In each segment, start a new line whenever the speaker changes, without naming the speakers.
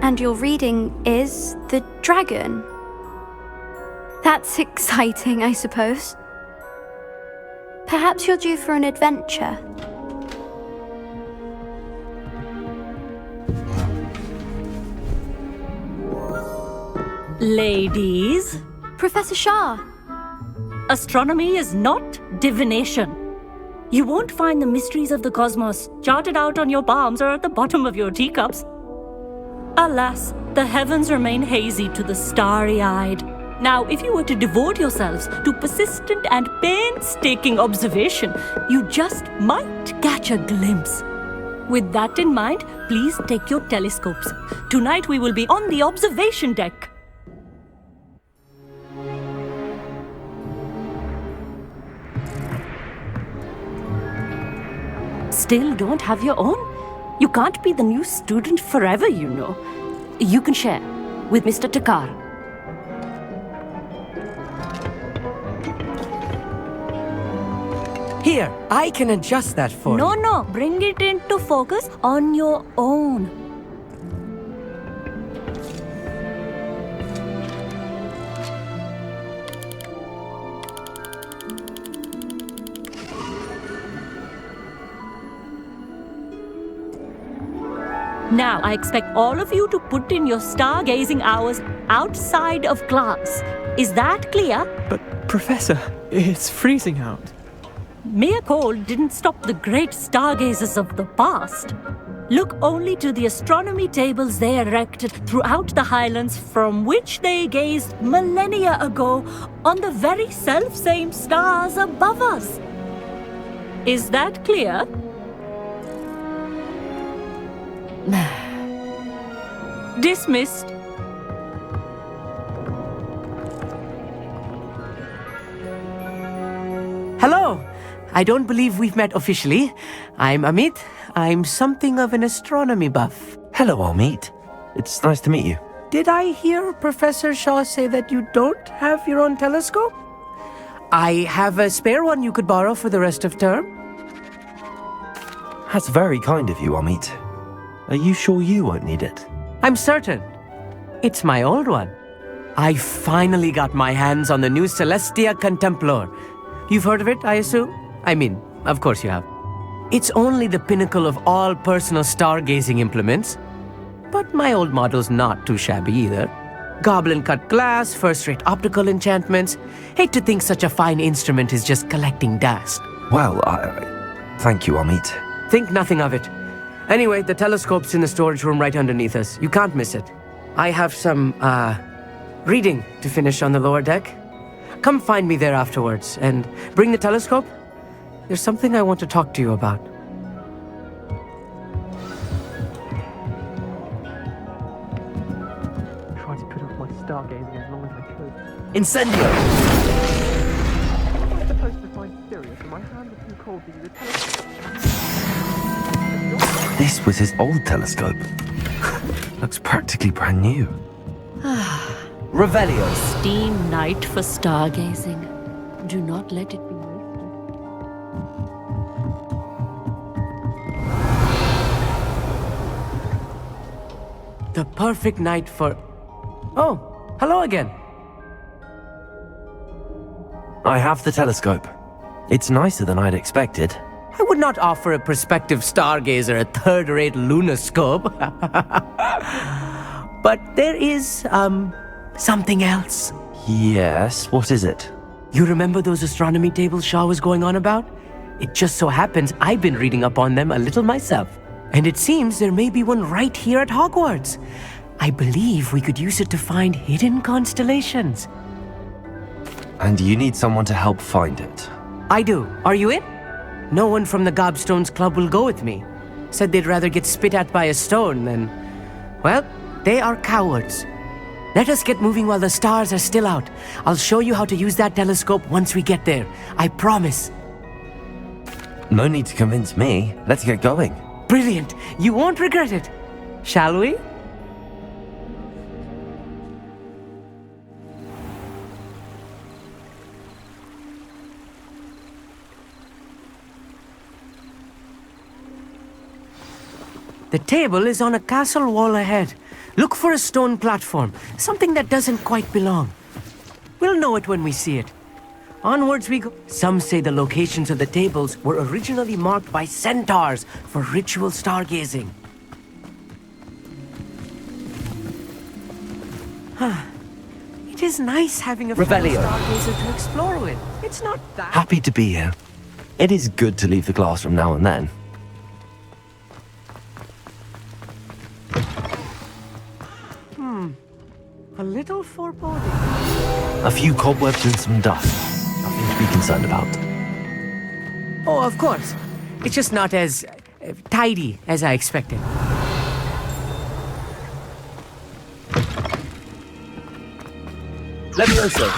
And your reading is the dragon. That's exciting, I suppose. Perhaps you're due for an adventure.
Ladies,
Professor Shah.
astronomy is not divination. You won't find the mysteries of the cosmos charted out on your palms or at the bottom of your teacups. Alas, the heavens remain hazy to the starry-eyed. Now, if you were to devote yourselves to persistent and painstaking observation, you just might catch a glimpse. With that in mind, please take your telescopes. Tonight we will be on the observation deck. Still don't have your own? You can't be the new student forever, you know. You can share with Mr. Takar.
Here, I can adjust that for you.
No, bring it into focus on your own. Now, I expect all of you to put in your stargazing hours outside of class. Is that clear?
But, Professor, it's freezing out.
Mere cold didn't stop the great stargazers of the past. Look only to the astronomy tables they erected throughout the highlands from which they gazed millennia ago on the very self-same stars above us. Is that clear? Dismissed.
Hello! I don't believe we've met officially. I'm Amit. I'm something of an astronomy buff.
Hello, Amit. It's nice to meet you.
Did I hear Professor Shaw say that you don't have your own telescope? I have a spare one you could borrow for the rest of term.
That's very kind of you, Amit. Are you sure you won't need it?
I'm certain. It's my old one. I finally got my hands on the new Celestia Contemplor. You've heard of it, I assume? I mean, of course you have. It's only the pinnacle of all personal stargazing implements. But my old model's not too shabby either. Goblin-cut glass, first-rate optical enchantments. Hate to think such a fine instrument is just collecting dust.
Well, thank you, Amit.
Think nothing of it. Anyway, the telescope's in the storage room right underneath us. You can't miss it. I have some, reading to finish on the lower deck. Come find me there afterwards, and bring the telescope. There's something I want to talk to you about.
I tried to put off my stargazing as long as I could.
Incendio!
How am I supposed to find Sirius when my hands are too cold to use a telescope?
This was his old telescope. Looks practically brand new.
Revelio.
Steam night for stargazing. Do not let it be wasted.
The perfect night for... Oh, hello again.
I have the telescope. It's nicer than I'd expected.
I would not offer a prospective stargazer a third-rate lunoscope. But there is, something else.
Yes, what is it?
You remember those astronomy tables Shaw was going on about? It just so happens I've been reading up on them a little myself. And it seems there may be one right here at Hogwarts. I believe we could use it to find hidden constellations.
And you need someone to help find it.
I do. Are you in? No one from the Gobstones Club will go with me. Said they'd rather get spit at by a stone than... Well, they are cowards. Let us get moving while the stars are still out. I'll show you how to use that telescope once we get there. I promise.
No need to convince me. Let's get going.
Brilliant. You won't regret it. Shall we? The table is on a castle wall ahead. Look for a stone platform, something that doesn't quite belong. We'll know it when we see it. Onwards we go. Some say the locations of the tables were originally marked by centaurs for ritual stargazing. It is nice having a fellow
Revelio.
stargazer to explore with. It's not that...
Happy to be here. It is good to leave the classroom now and then.
A little foreboding.
A few cobwebs and some dust. Nothing to be concerned about.
Oh, of course. It's just not as tidy as I expected.
Levioso.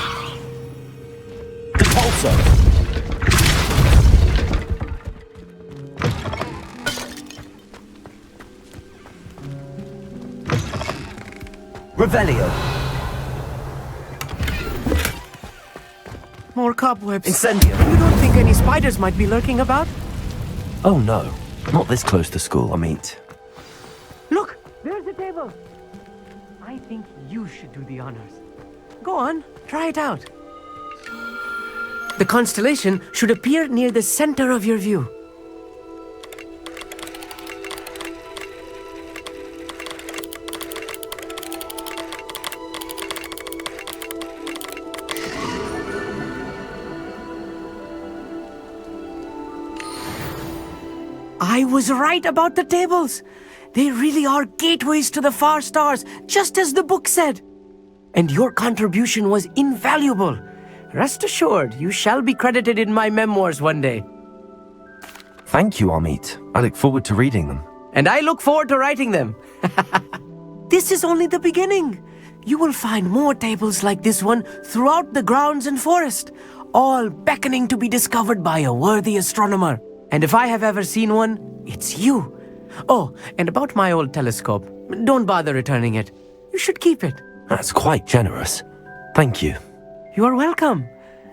Repulso. Revelio.
More cobwebs.
Incendio.
You don't think any spiders might be lurking about?
Oh no, not this close to school, I mean.
Look, there's the table. I think you should do the honors. Go on, try it out. The constellation should appear near the center of your view. I was right about the tables. They really are gateways to the far stars, just as the book said. And your contribution was invaluable. Rest assured, you shall be credited in my memoirs one day.
Thank you, Amit. I look forward to reading them.
And I look forward to writing them. This is only the beginning. You will find more tables like this one throughout the grounds and forest, all beckoning to be discovered by a worthy astronomer. And if I have ever seen one, it's you. Oh, and about my old telescope, don't bother returning it. You should keep it.
That's quite generous. Thank you.
You are welcome.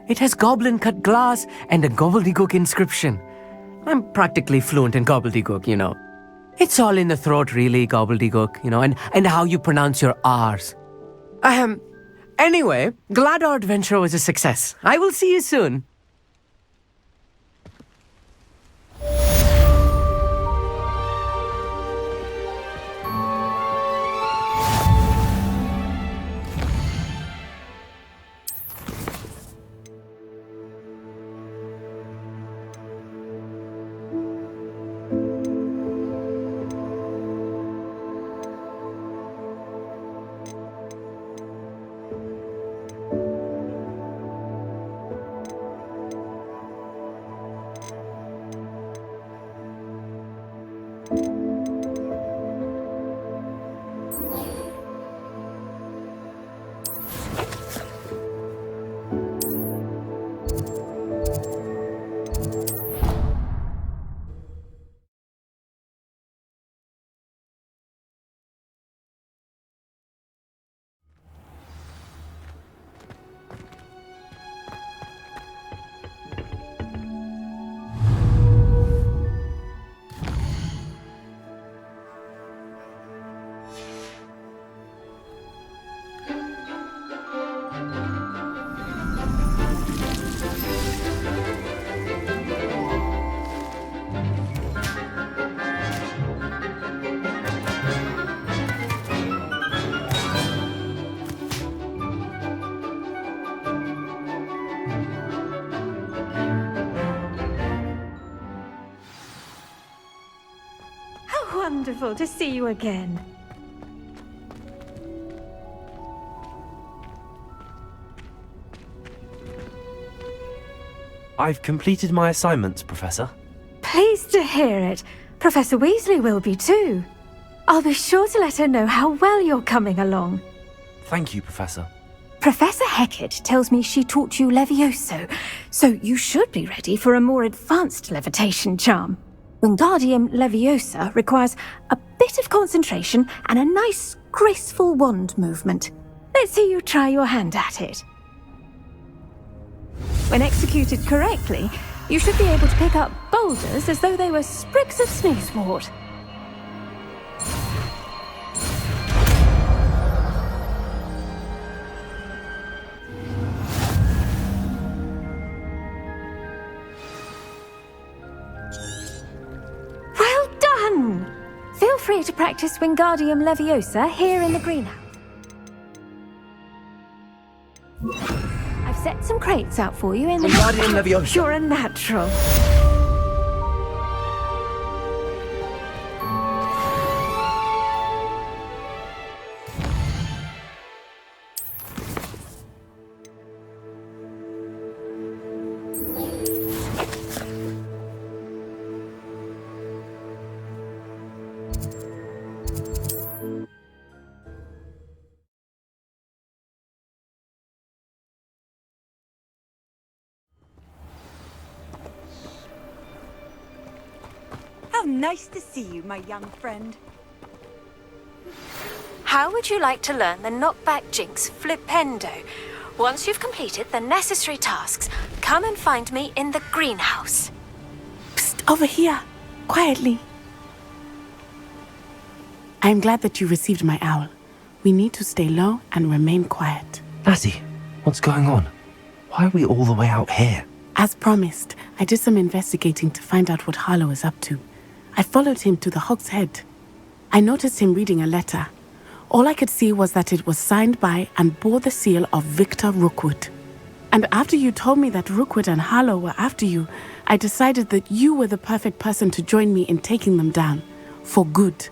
It has goblin-cut glass and a gobbledygook inscription. I'm practically fluent in gobbledygook, you know. It's all in the throat, really, gobbledygook, you know, and how you pronounce your R's. Anyway, glad our adventure was a success. I will see you soon.
Wonderful to see you again.
I've completed my assignments, Professor.
Pleased to hear it. Professor Weasley will be too. I'll be sure to let her know how well you're coming along.
Thank you, Professor.
Professor Hecat tells me she taught you Levioso, so you should be ready for a more advanced levitation charm. Wingardium Leviosa requires a bit of concentration and a nice, graceful wand movement. Let's see you try your hand at it. When executed correctly, you should be able to pick up boulders as though they were sprigs of snoozewort. free to practice Wingardium Leviosa here in the greenhouse. I've set some crates out for you in the...
Wingardium Leviosa.
You're a natural.
How nice to see you, my young friend.
How would you like to learn the knockback jinx flipendo? Once you've completed the necessary tasks, come and find me in the greenhouse.
Psst, over here, quietly. I'm glad that you received my owl. We need to stay low and remain quiet.
Natty, what's going on? Why are we all the way out here?
As promised, I did some investigating to find out what Harlow is up to. I followed him to the Hog's Head. I noticed him reading a letter. All I could see was that it was signed by and bore the seal of Victor Rookwood. And after you told me that Rookwood and Harlow were after you, I decided that you were the perfect person to join me in taking them down. For good.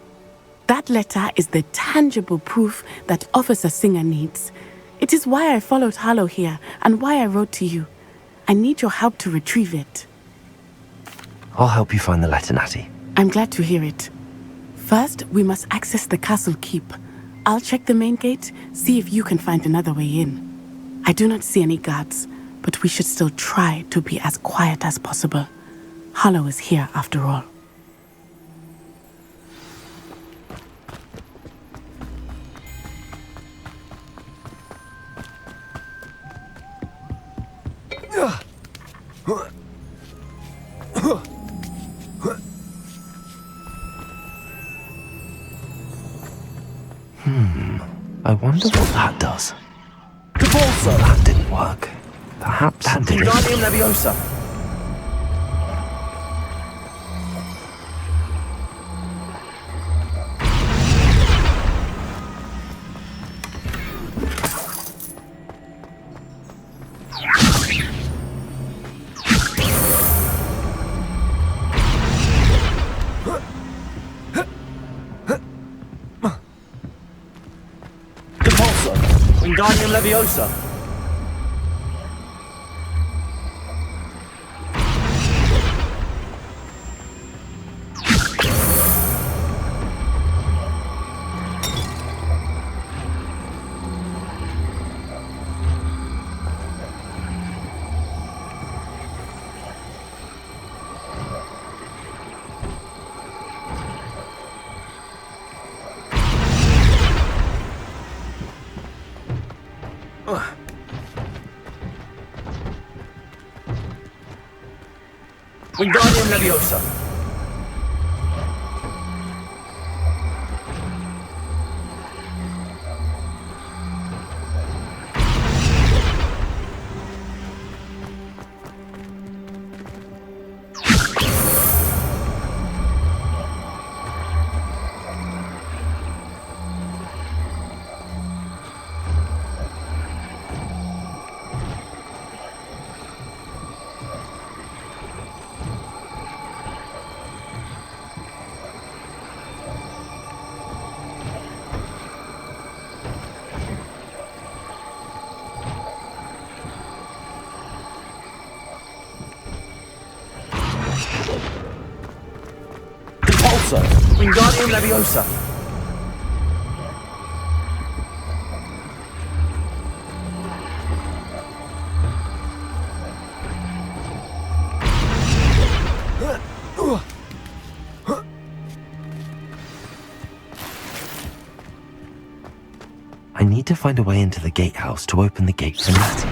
That letter is the tangible proof that Officer Singer needs. It is why I followed Harlow here and why I wrote to you. I need your help to retrieve it.
I'll help you find the letter, Natty.
I'm glad to hear it. First, we must access the castle keep. I'll check the main gate, see if you can find another way in. I do not see any guards, but we should still try to be as quiet as possible. Harlow is here after all.
I wonder what that does. Well, that didn't work. Perhaps that did.
Wingardium Leviosa. Wingardium Leviosa. Wingardium Leviosa. Wingardium Leviosa.
I need to find a way into the gatehouse to open the gate for Natty.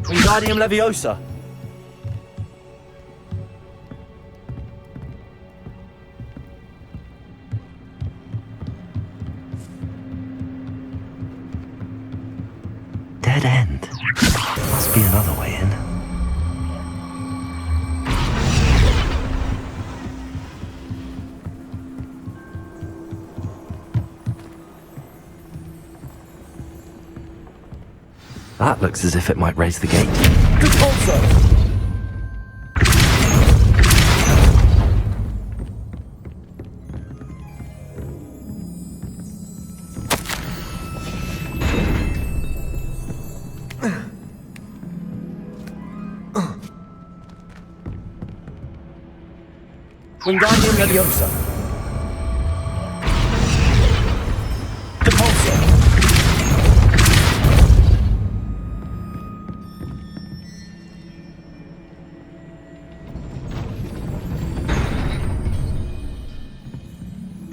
Wingardium Leviosa.
dead end. Must be another way in. That looks as if it might raise the gate.
Wingardium Leviosa. Depulso.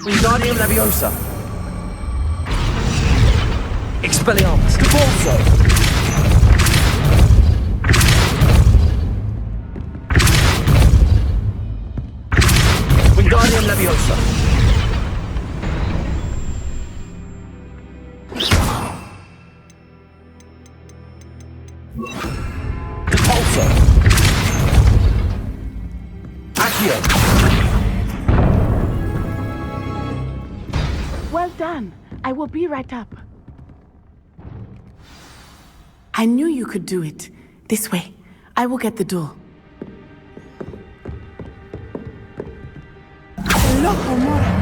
Wingardium Leviosa. Expelliarmus. Depulso. Wingardium Leviosa. Depulso. Accio.
Well done. I will be right up. I knew you could do it. This way. I will get the door. Loco, Mora.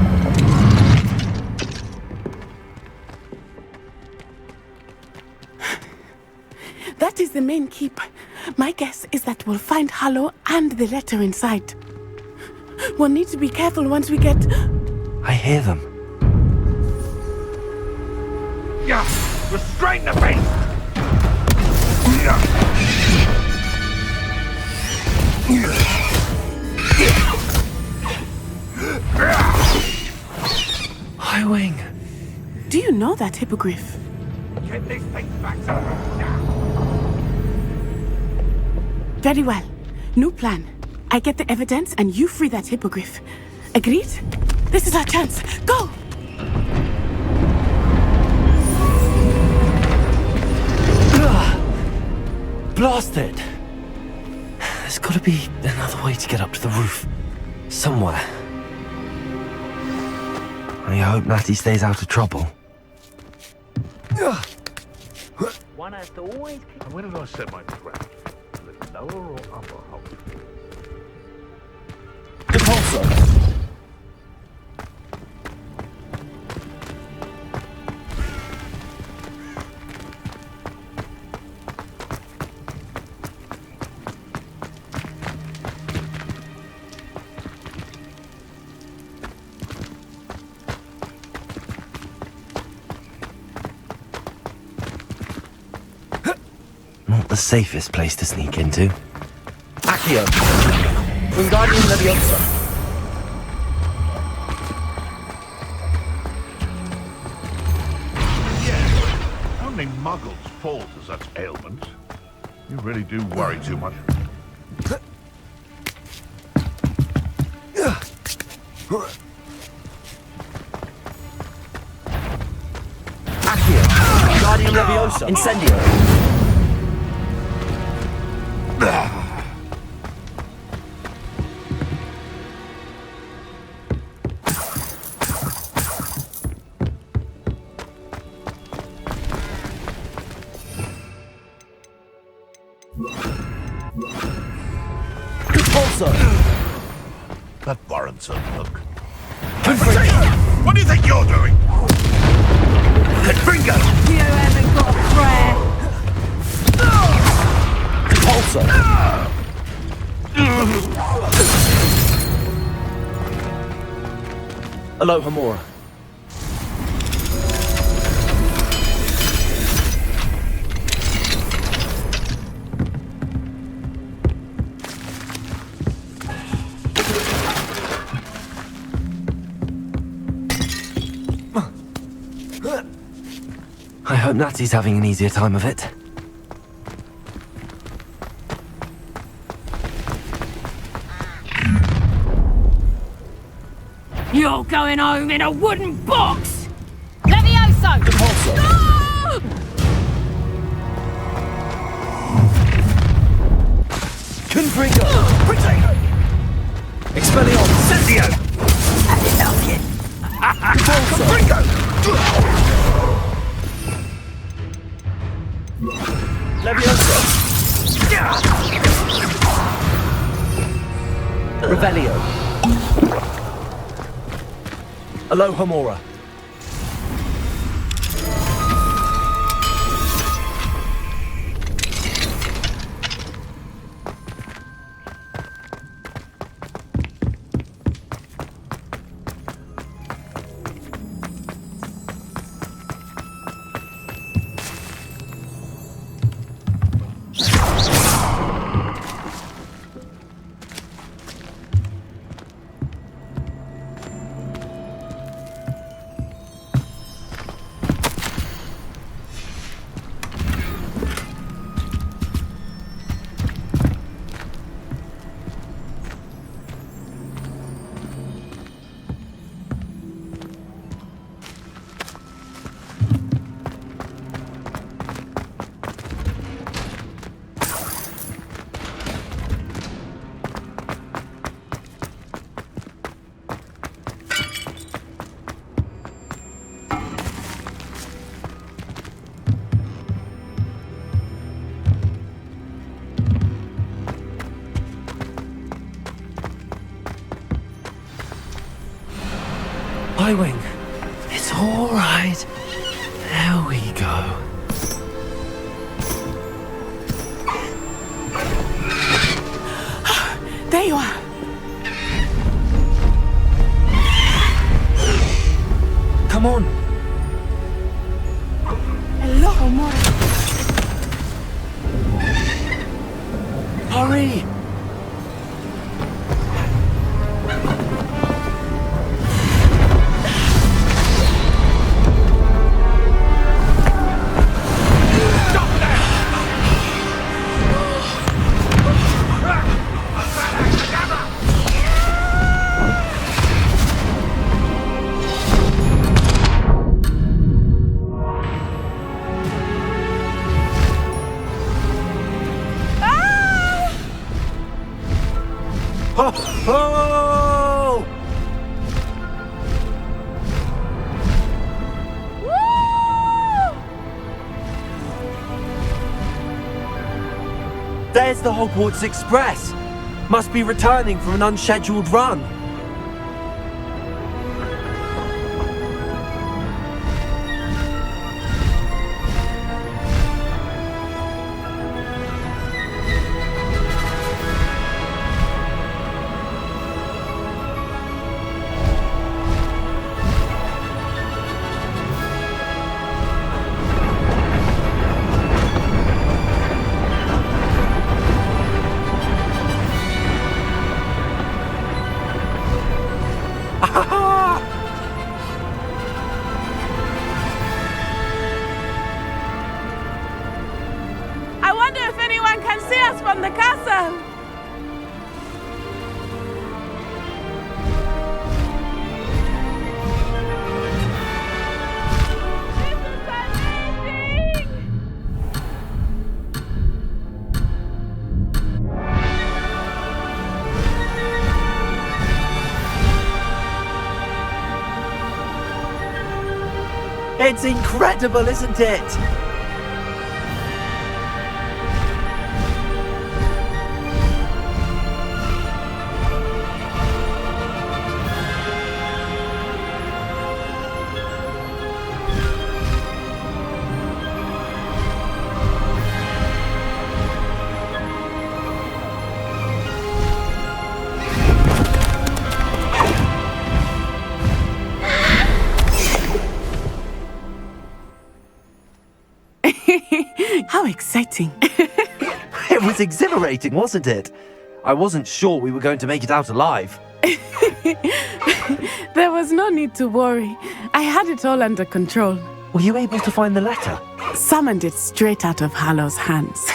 That is the main keep. My guess is that we'll find Hallow and the letter inside. We'll need to be careful once we get...
I hear them.
Yeah! Restrain the beast!
Highwing!
Do you know that hippogriff?
Get this thing back to now!
Very well. New plan. I get the evidence and you free that hippogriff. Agreed? This is our chance. Go!
Blasted! There's gotta be another way to get up to the roof. Somewhere. I hope Natty stays out of trouble.
One has to always keep... And where did I set my trap? The lower or upper hole?
Depulso.
Not the safest place to sneak into.
Accio. Wingardium Leviosa.
Yeah, but only muggles fall to such ailments. You really do worry too much.
Accio. Wingardium Leviosa. Incendio.
That warrants a look.
Confringo.
What do you think you're doing?
Confringo.
You haven't got a prayer.
Depulso. Aloha Mora.
I hope Natty's having an easier time of it.
You're going home in a wooden box! Levioso!
Depulso.
No!
Confringo! Protego! Expelliarmus! Incendio! Had enough yet? Confringo! Leviosa! Revelio! Alohomora! Highwing, it's all right. There we go.
There you are.
Come on.
Hello, Mora.
Hurry! Oh! There's the Hogwarts Express. Must be returning from an unscheduled run.
I wonder if anyone can see us from the castle.
It's incredible, isn't it?
How exciting.
It was exhilarating, wasn't it? I wasn't sure we were going to make it out alive.
There was no need to worry. I had it all under control.
Were you able to find the letter?
Summoned it straight out of Hallow's hands.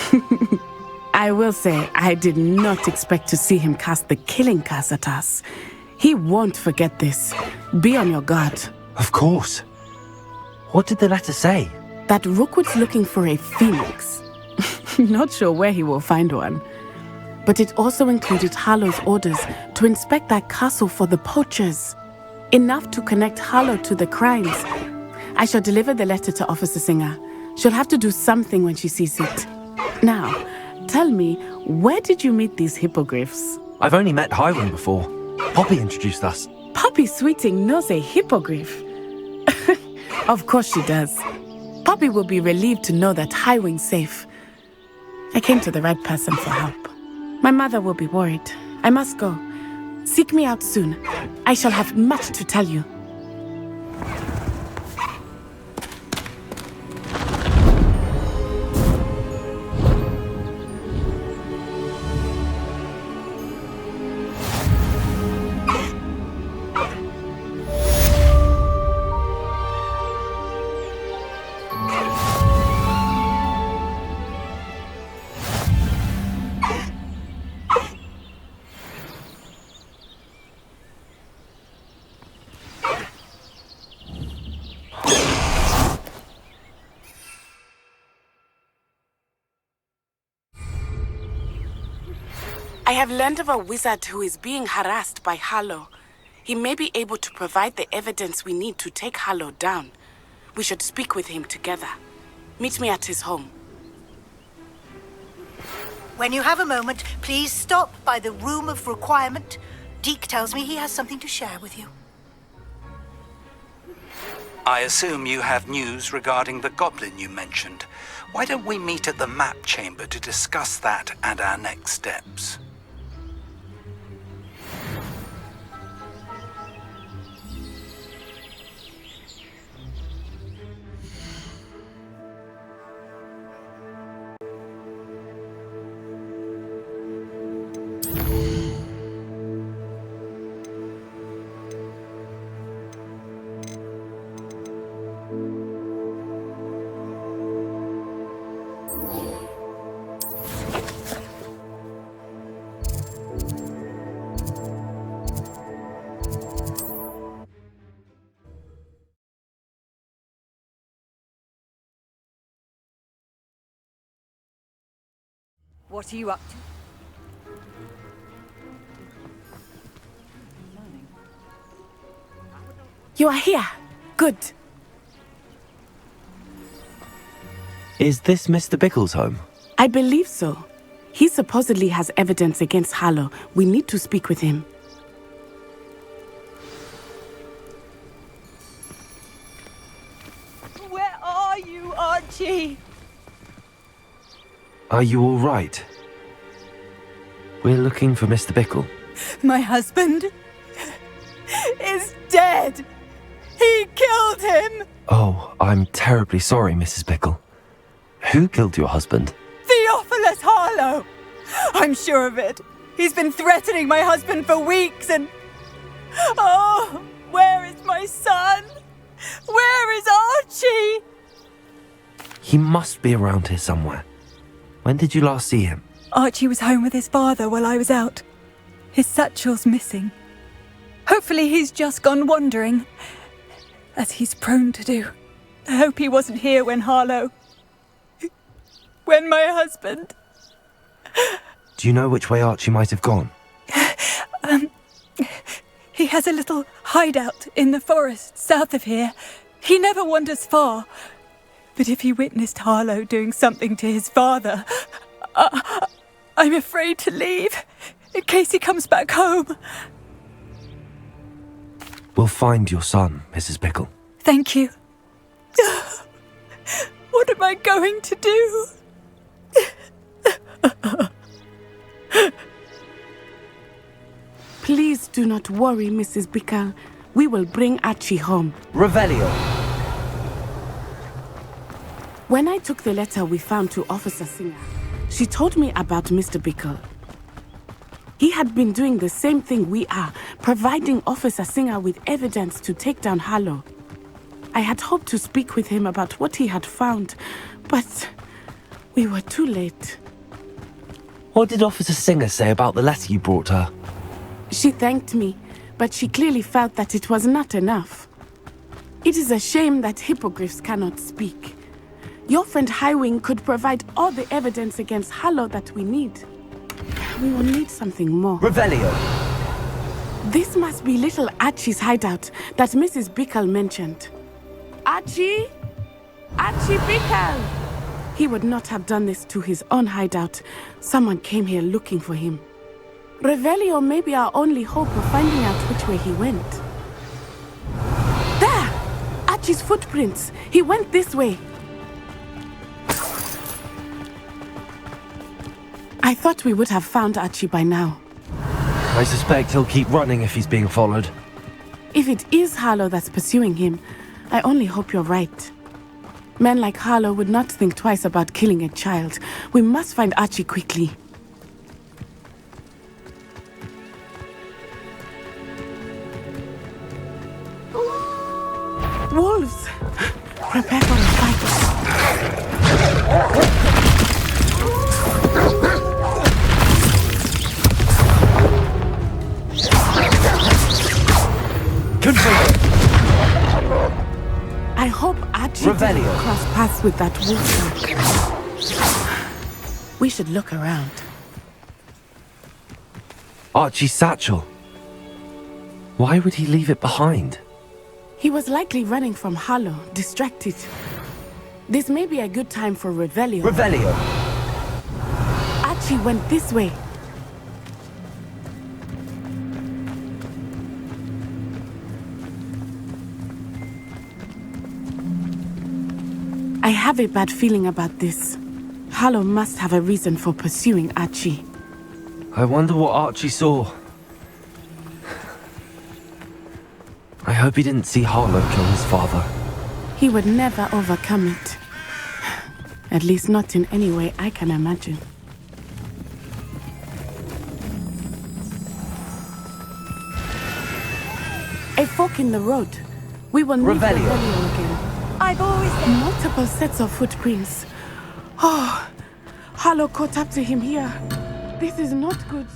I will say, I did not expect to see him cast the killing curse at us. He won't forget this. Be on your guard.
Of course. What did the letter say?
That Rookwood's looking for a phoenix. Not sure where he will find one. But it also included Harlow's orders to inspect that castle for the poachers. Enough to connect Harlow to the crimes. I shall deliver the letter to Officer Singer. She'll have to do something when she sees it. Now, tell me, where did you meet these hippogriffs?
I've only met Highwing before. Poppy introduced us.
Poppy Sweeting knows a hippogriff. Of course she does. Poppy will be relieved to know that Highwing's safe. I came to the right person for help. My mother will be worried. I must go. Seek me out soon. I shall have much to tell you. I have learned of a wizard who is being harassed by Harlow. He may be able to provide the evidence we need to take Harlow down. We should speak with him together. Meet me at his home.
When you have a moment, please stop by the Room of Requirement. Deke tells me he has something to share with you.
I assume you have news regarding the goblin you mentioned. Why don't we meet at the map chamber to discuss that and our next steps?
What are you up to?
You are here. Good.
Is this Mr. Bickle's home?
I believe so. He supposedly has evidence against Harlow. We need to speak with him.
Where are you, Archie?
Are you all right? We're looking for Mr. Bickle.
My husband is dead. He killed him.
Oh, I'm terribly sorry, Mrs. Bickle. Who killed your husband?
Theophilus Harlow. I'm sure of it. He's been threatening my husband for weeks and... Oh, where is my son? Where is Archie?
He must be around here somewhere. When did you last see him?
Archie was home with his father while I was out. His satchel's missing. Hopefully he's just gone wandering, as he's prone to do. I hope he wasn't here when Harlow... when my husband...
Do you know which way Archie might have gone?
He has a little hideout in the forest south of here. He never wanders far. But if he witnessed Harlow doing something to his father, I'm afraid to leave, in case he comes back home.
We'll find your son, Mrs. Bickle.
Thank you. What am I going to do?
Please do not worry, Mrs. Bickle. We will bring Archie home.
Revelio.
When I took the letter we found to Officer Singer, she told me about Mr. Bickle. He had been doing the same thing we are, providing Officer Singer with evidence to take down Harlow. I had hoped to speak with him about what he had found, but we were too late.
What did Officer Singer say about the letter you brought her?
She thanked me, but she clearly felt that it was not enough. It is a shame that hippogriffs cannot speak. Your friend Highwing could provide all the evidence against Harlow that we need. We will need something more.
Revelio!
This must be little Archie's hideout that Mrs. Bickle mentioned. Archie? Archie Bickle! He would not have done this to his own hideout. Someone came here looking for him. Revelio may be our only hope of finding out which way he went. There! Archie's footprints. He went this way. I thought we would have found Archie by now.
I suspect he'll keep running if he's being followed.
If it is Harlow that's pursuing him, I only hope you're right. Men like Harlow would not think twice about killing a child. We must find Archie quickly. Wolves! Prepare for a fight. I hope Archie didn't cross paths with that wolf. We should look around.
Archie's satchel. Why would he leave it behind?
He was likely running from Harlow, distracted. This may be a good time for Revelio.
Revelio!
Archie went this way. I have a bad feeling about this. Harlow must have a reason for pursuing Archie.
I wonder what Archie saw. I hope he didn't see Harlow kill his father.
He would never overcome it. At least not in any way I can imagine. A fork in the road. We will meet Revelio again.
I've always said...
Multiple sets of footprints. Oh, Harlow caught up to him here. This is not good.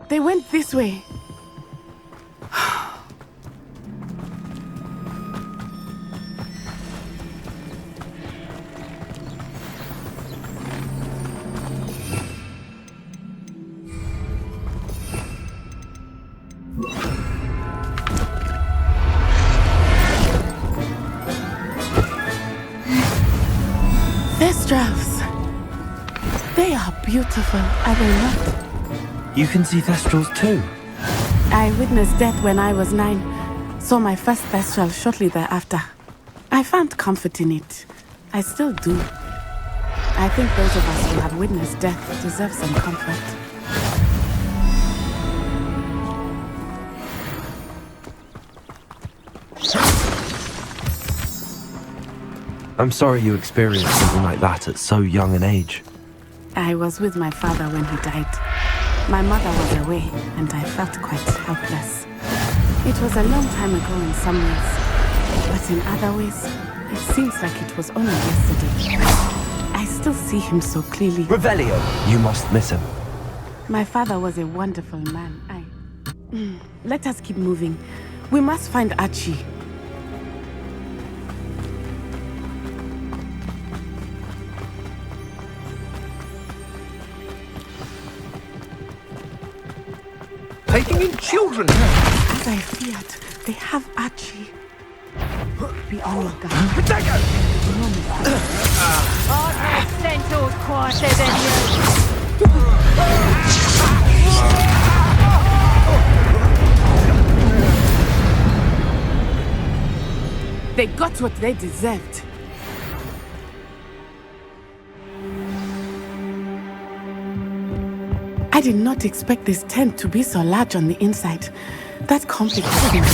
They went this way. Thestrals. They are beautiful, are they not?
You can see Thestrals too?
I witnessed death when I was 9. Saw my first Thestral shortly thereafter. I found comfort in it. I still do. I think those of us who have witnessed death deserve some comfort.
I'm sorry you experienced something like that at so young an age.
I was with my father when he died. My mother was away, and I felt quite helpless. It was a long time ago in some ways, but in other ways, it seems like it was only yesterday. I still see him so clearly.
Revelio! You must miss him.
My father was a wonderful man. Let us keep moving. We must find Archie.
Taking in children!
As I feared, they have Archie. Be on your guard.
Centaurs quieter than you.
They got what they deserved. I did not expect this tent to be so large on the inside. That complicates things.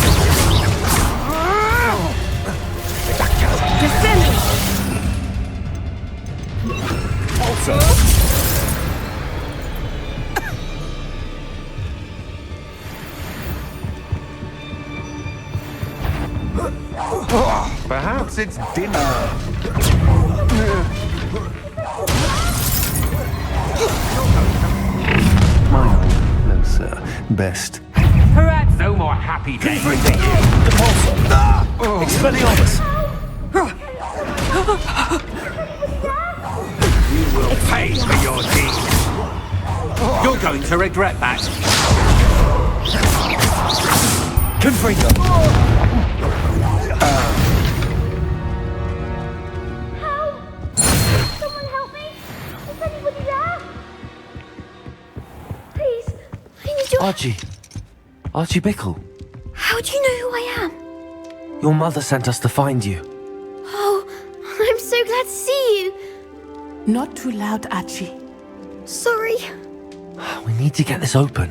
Descend!
Perhaps it's dinner. No, sir. Best.
Perhaps.
No more happy days.
Expelliarmus!
You will pay for your deeds. You'll go
going to regret that.
Confringo!
Help! Someone help me! Is anybody there? Please, I need your...
Archie Bickle.
How do you know who I am?
Your mother sent us to find you.
Oh, I'm so glad to see you.
Not too loud, Archie.
Sorry.
We need to get this open.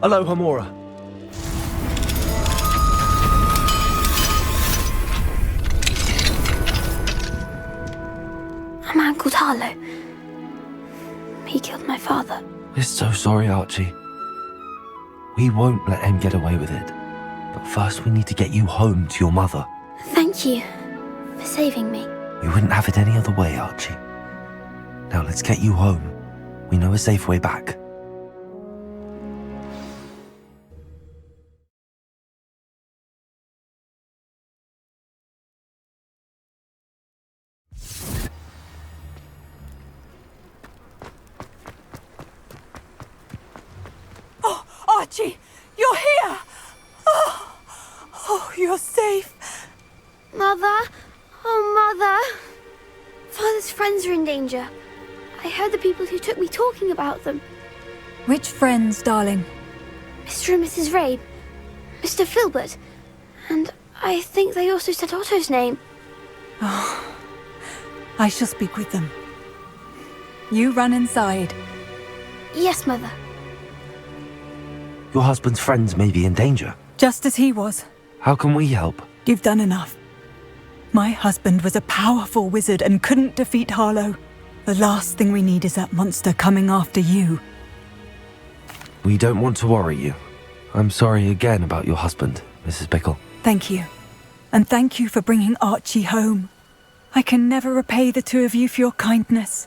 Hello, Hamora.
A man called Harlow. He killed my father.
We're so sorry, Archie. We won't let him get away with it. But first we need to get you home to your mother.
Thank you for saving me.
We wouldn't have it any other way, Archie. Now let's get you home. We know a safe way back.
Oh, Archie, you're here! Oh, you're safe.
Mother? Oh, Mother. Father's friends are in danger. I heard the people who took me talking about them.
Which friends, darling?
Mr. and Mrs. Rabe, Mr. Filbert, and I think they also said Otto's name.
Oh, I shall speak with them. You run inside.
Yes, Mother.
Your husband's friends may be in danger.
Just as he was.
How can we help?
You've done enough. My husband was a powerful wizard and couldn't defeat Harlow. The last thing we need is that monster coming after you.
We don't want to worry you. I'm sorry again about your husband, Mrs. Bickle.
Thank you. And thank you for bringing Archie home. I can never repay the two of you for your kindness.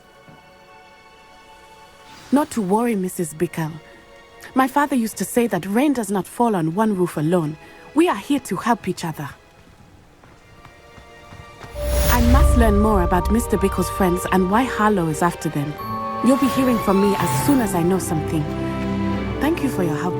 Not to worry, Mrs. Bickle. My father used to say that rain does not fall on one roof alone. We are here to help each other. I must learn more about Mr. Bickle's friends and why Harlow is after them. You'll be hearing from me as soon as I know something. Thank you for your help.